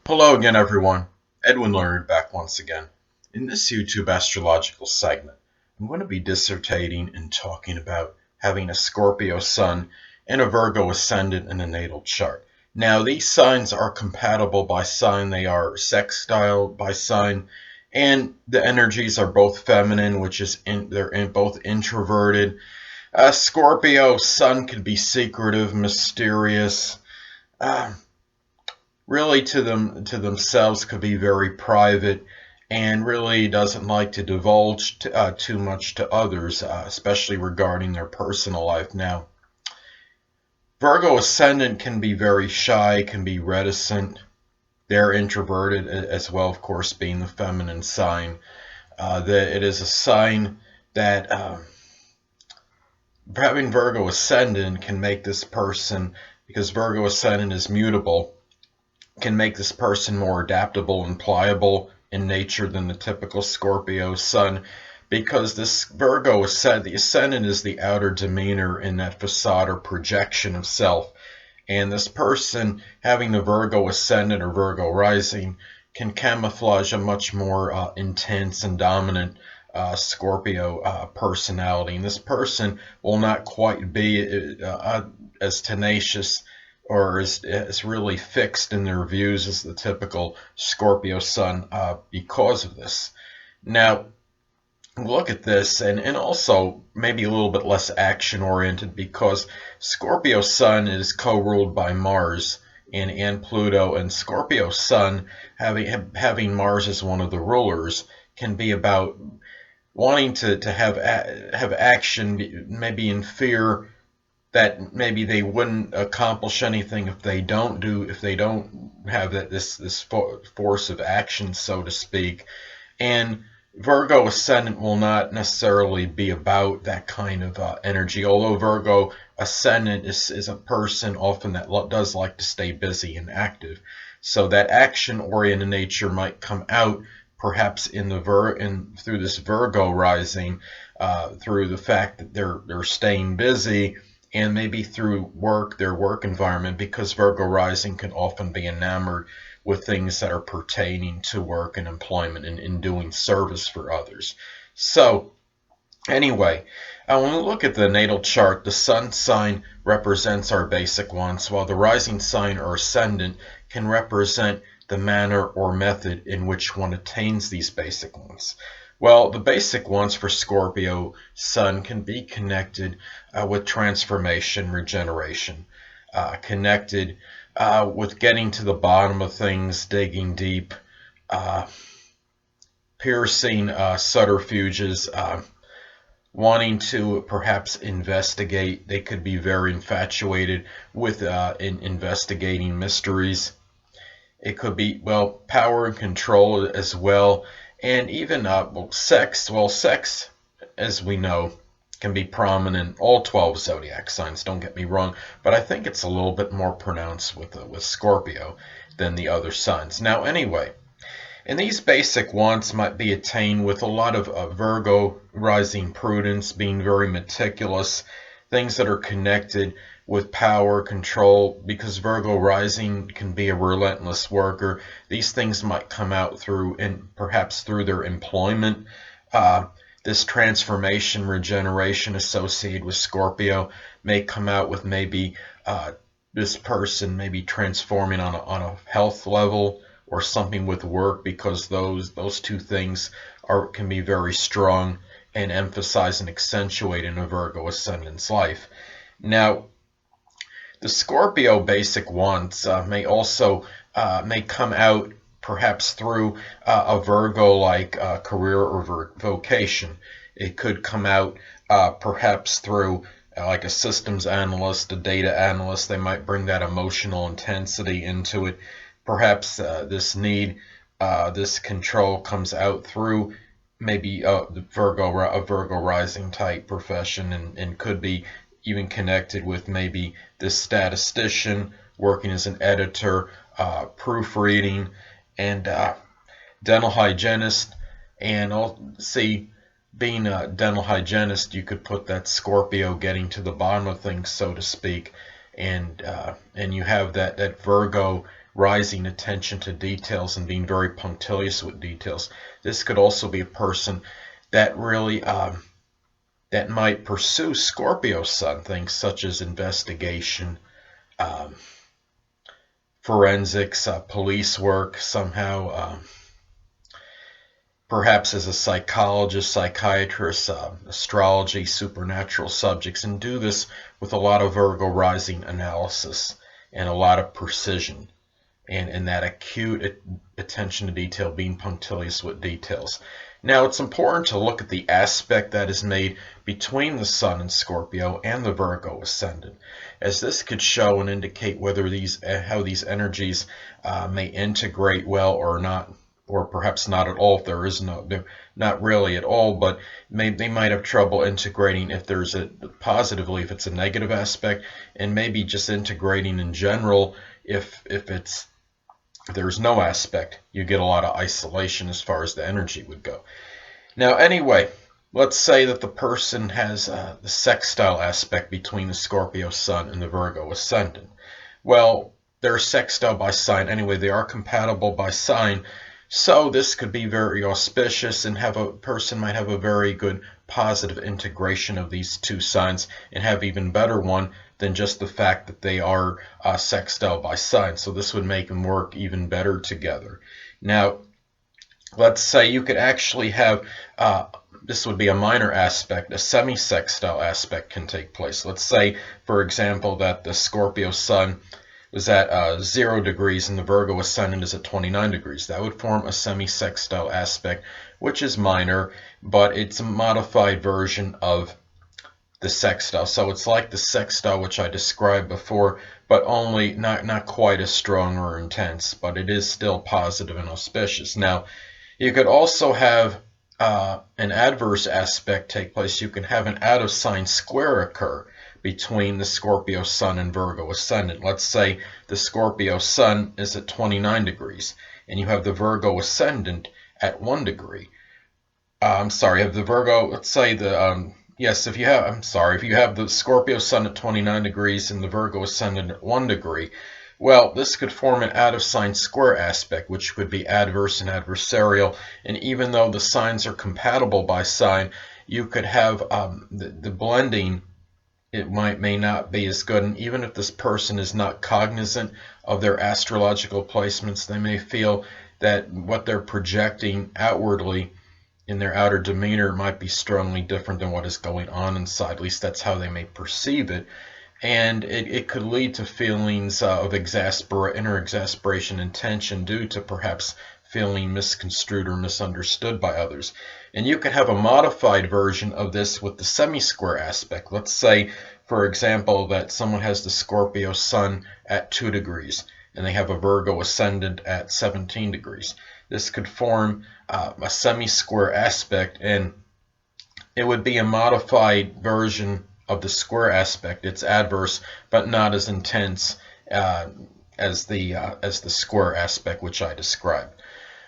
Hello again, everyone. Edwin Learnard back once again. In this YouTube astrological segment, I'm going to be dissertating and talking about having a Scorpio Sun and a Virgo Ascendant in a natal chart. Now, these signs are compatible by sign, they are sextile by sign, and the energies are both feminine, which is both introverted. Scorpio Sun can be secretive, mysterious. Uh, really themselves could be very private and really doesn't like to divulge too much to others, especially regarding their personal life. Now, Virgo Ascendant can be very shy, can be reticent. They're introverted as well, of course, being the feminine sign. It is a sign that having Virgo Ascendant can make this person, because Virgo Ascendant is mutable, can make this person more adaptable and pliable in nature than the typical Scorpio Sun, because this Virgo Ascendant, the Ascendant is the outer demeanor in that facade or projection of self. And this person having the Virgo Ascendant or Virgo Rising can camouflage a much more intense and dominant Scorpio personality. And this person will not quite be as tenacious or is really fixed in their views as the typical Scorpio Sun because of this. Now, look at this, and also maybe a little bit less action-oriented, because Scorpio Sun is co-ruled by Mars and Pluto, and Scorpio Sun, having Mars as one of the rulers, can be about wanting to have action, maybe in fear that maybe they wouldn't accomplish anything if they don't have this force of action, so to speak. And Virgo Ascendant will not necessarily be about that kind of energy, although Virgo Ascendant is a person often that does like to stay busy and active. So that action-oriented nature might come out perhaps through this Virgo rising, through the fact that they're staying busy, and maybe through their work environment, because Virgo rising can often be enamored with things that are pertaining to work and employment and in doing service for others. So anyway, when we look at the natal chart, the sun sign represents our basic wants, while the rising sign or ascendant can represent the manner or method in which one attains these basic wants. Well, the basic ones for Scorpio Sun can be connected with transformation, regeneration, connected with getting to the bottom of things, digging deep, piercing subterfuges, wanting to perhaps investigate. They could be very infatuated with investigating mysteries. It could be, well, power and control as well. And even sex. Well, sex, as we know, can be prominent in all 12 zodiac signs, don't get me wrong, but I think it's a little bit more pronounced with Scorpio than the other signs. Now, anyway, and these basic wants might be attained with a lot of Virgo rising prudence, being very meticulous, things that are connected with power, control, because Virgo rising can be a relentless worker. These things might come out perhaps through their employment. This transformation, regeneration associated with Scorpio may come out with maybe this person maybe transforming on a health level or something with work, because those two things can be very strong and emphasize and accentuate in a Virgo ascendant's life. Now, the Scorpio basic wants may come out perhaps through a Virgo-like career or vocation. It could come out perhaps through like a systems analyst, a data analyst. They might bring that emotional intensity into it. Perhaps this control comes out through maybe a Virgo rising type profession, and could be even connected with maybe this statistician working as an editor, proofreading, and dental hygienist. And being a dental hygienist, you could put that Scorpio getting to the bottom of things, so to speak, and you have that Virgo rising attention to details and being very punctilious with details. This could also be a person that really that might pursue Scorpio Sun, things such as investigation, um, forensics, police work, somehow, perhaps as a psychologist, psychiatrist, astrology, supernatural subjects, and do this with a lot of Virgo rising analysis and a lot of precision and that acute attention to detail, being punctilious with details. Now, it's important to look at the aspect that is made between the Sun in Scorpio and the Virgo Ascendant, as this could show and indicate whether how these energies may integrate well or not, or perhaps not at all. If there is not really at all, but they might have trouble integrating if there's positively if it's a negative aspect, and maybe just integrating in general if there's no aspect. You get a lot of isolation as far as the energy would go. Now, anyway, let's say that the person has the sextile aspect between the Scorpio Sun and the Virgo Ascendant. Well, they're sextile by sign anyway. They are compatible by sign. So this could be very auspicious, and have a person might have a very good positive integration of these two signs, and have even better one than just the fact that they are sextile by sign. So this would make them work even better together. Now, let's say you could actually have, this would be a minor aspect, a semi-sextile aspect can take place. Let's say, for example, that the Scorpio Sun was at 0 degrees and the Virgo Ascendant is at 29 degrees. That would form a semi-sextile aspect, which is minor, but it's a modified version of the sextile. So it's like the sextile which I described before, but only not quite as strong or intense, but it is still positive and auspicious. Now, you could also have an adverse aspect take place. You can have an out of sign square occur between the Scorpio Sun and Virgo Ascendant. Let's say the Scorpio Sun is at 29 degrees and you have the Virgo Ascendant at 1 degree. I'm sorry, have the Virgo, let's say the, yes, if you have the Scorpio Sun at 29 degrees and the Virgo Ascendant at 1 degree, well, this could form an out of sign square aspect, which would be adverse and adversarial. And even though the signs are compatible by sign, you could have the blending, it may not be as good. And even if this person is not cognizant of their astrological placements, they may feel that what they're projecting outwardly in their outer demeanor might be strongly different than what is going on inside. At least that's how they may perceive it. And it could lead to feelings of inner exasperation and tension due to perhaps feeling misconstrued or misunderstood by others. And you could have a modified version of this with the semi-square aspect. Let's say, for example, that someone has the Scorpio Sun at 2 degrees and they have a Virgo Ascendant at 17 degrees. This could form a semi-square aspect, and it would be a modified version of the square aspect. It's adverse, but not as intense as the square aspect which I described.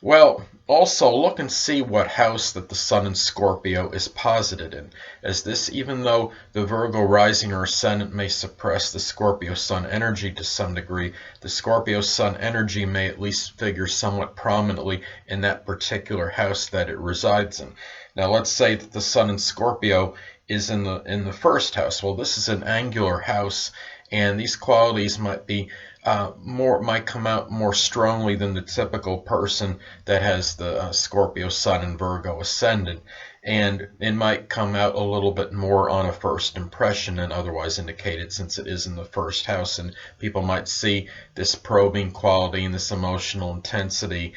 Well, also look and see what house that the Sun in Scorpio is posited in, as this, even though the Virgo rising or ascendant may suppress the Scorpio Sun energy to some degree, the Scorpio Sun energy may at least figure somewhat prominently in that particular house that it resides in. Now, let's say that the Sun in Scorpio is in the first house. Well, this is an angular house, and these qualities might be might come out more strongly than the typical person that has the Scorpio Sun and Virgo Ascendant, and it might come out a little bit more on a first impression than otherwise indicated, since it is in the first house, and people might see this probing quality and this emotional intensity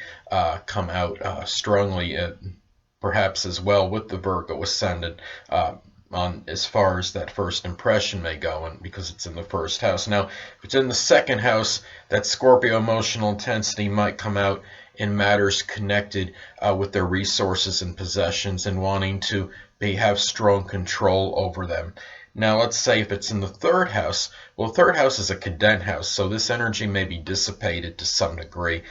come out strongly, perhaps as well with the Virgo Ascendant, on as far as that first impression may go, and because it's in the first house. Now, if it's in the second house, that Scorpio emotional intensity might come out in matters connected with their resources and possessions, and wanting to have strong control over them. Now, let's say if it's in the third house, well, third house is a cadent house, so this energy may be dissipated to some degree,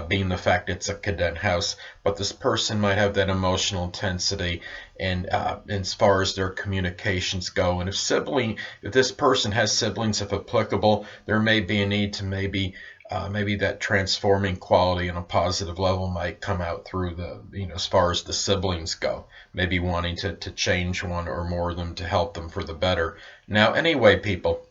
being the fact it's a cadent house, but this person might have that emotional intensity, and as far as their communications go. And if this person has siblings, if applicable, there may be a need to maybe maybe that transforming quality on a positive level might come out through the, as far as the siblings go, maybe wanting to change one or more of them to help them for the better. Now, anyway, people,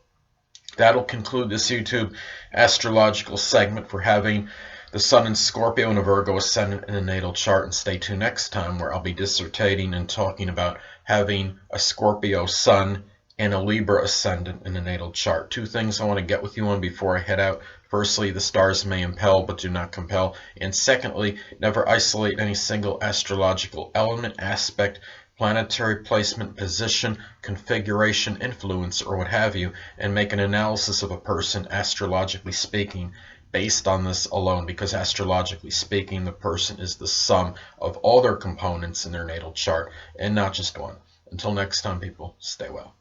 that'll conclude this YouTube astrological segment for having the Sun in Scorpio and a Virgo Ascendant in a natal chart. And stay tuned next time, where I'll be dissertating and talking about having a Scorpio Sun and a Libra Ascendant in a natal chart. Two things I want to get with you on before I head out. Firstly, the stars may impel but do not compel. And secondly, never isolate any single astrological element, aspect, planetary placement, position, configuration, influence, or what have you, and make an analysis of a person, astrologically speaking, based on this alone, because astrologically speaking, the person is the sum of all their components in their natal chart, and not just one. Until next time, people, stay well.